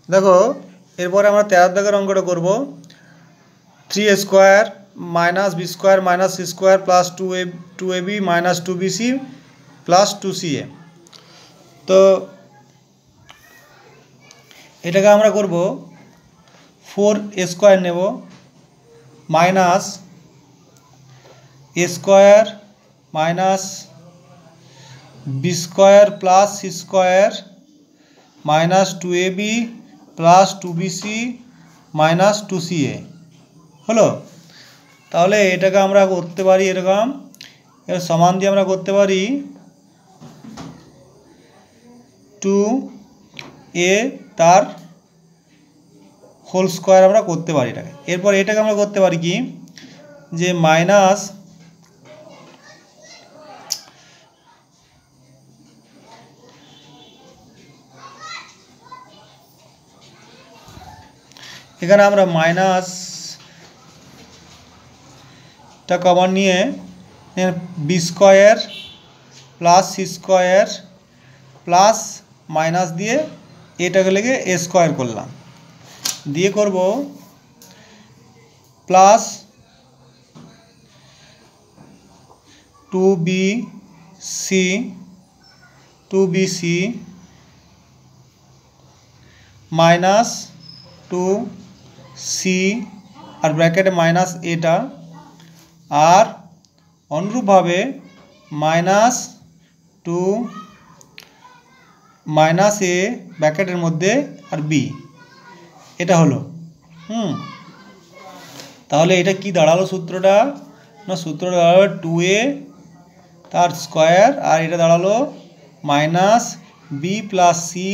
দেখো এরপরে আমরা 13 দাগের অঙ্কটা করব। 3a square minus B square minus C square plus 2ab minus 2bc plus 2ca। তো এটাকে আমরা করব 4a স্কোয়ার নেব minus a square minus B square plus C square minus 2ab plus 2bc minus 2ca হলো। তাহলে এটাকে আমরা করতে পারি এরকম, এর সমান দিয়ে আমরা করতে পারি 2a তার হোল স্কোয়ার আমরা করতে পারি এটাকে। এরপর এটাকে আমরা করতে পারি কি যে মাইনাস এখানে আমরা মাইনাসটা কমন নিয়ে B square plus C square plus minus দিয়ে এটাকে লেগে এ স্কোয়ার করলাম, দিয়ে করব প্লাস 2bc মাইনাস 2c আর ব্র্যাকেটে মাইনাস এটা, আর অনুরূপভাবে মাইনাস 2 মাইনাস এ ব্র্যাকেটের মধ্যে আর বি, এটা হলো। তাহলে এটা কি দাঁড়ালো সূত্রটা না, সূত্রটা দাঁড়ালো 2a তার স্কোয়ার আর এটা দাঁড়ালো minus B plus C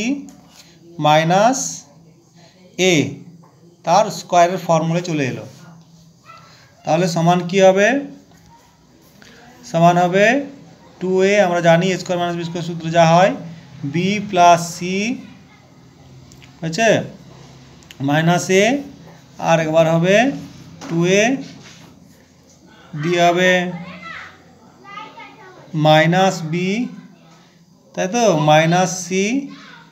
minus A তার স্কোয়ারের ফর্মুলায় চলে এলো। তাহলে সমান কি হবে, সমান হবে 2a, আমরা জানি a square minus B square সূত্র যা হয় বি প্লাস সি হয়েছে মাইনাস এ, আর একবার হবে 2a দিয়ে হবে মাইনাস বি, তাই তো মাইনাস সি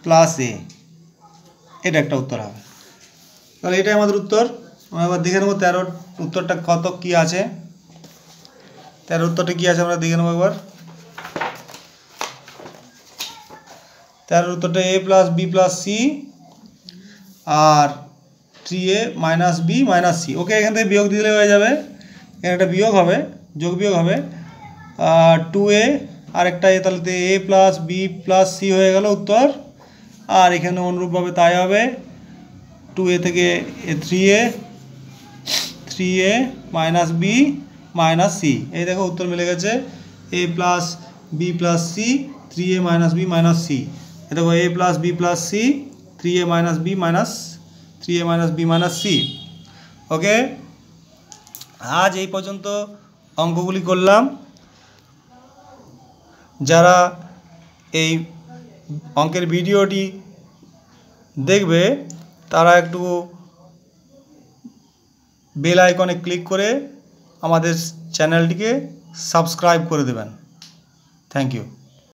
প্লাস এ, এটা একটা উত্তর হবে। তাহলে এটাই আমাদের উত্তর। আমরা এবার দেখে নেবো 13 উত্তরটা কত কি আছে, 13 উত্তরটা কি আছে আমরা দেখে নেবো একবার। 13 উত্তরটা a plus B plus C আর 3a minus B minus C. Okay, এখান থেকে বিয়োগ দিলে হয়ে যাবে, এখানে একটা বিয়োগ হবে, যোগ বিয়োগ হবে, 2a আর একটা এ, তাহলে a plus B plus C হয়ে গেল উত্তর। আর এখানে অনুরূপভাবে তাই হবে 2a থেকে 3a minus B minus C, এই দেখো উত্তর মিলে গেছে, a plus B plus C 3a minus B minus C. এ দেখো a plus B plus C 3a minus B minus 3a minus B minus C. Okay, আজ এই পর্যন্ত অঙ্কগুলি করলাম। যারা এই অঙ্কের ভিডিওটি দেখবে তারা একটু বেল আইকনে ক্লিক করে আমাদের চ্যানেলটিকে সাবস্ক্রাইব করে দেবেন। Thank you.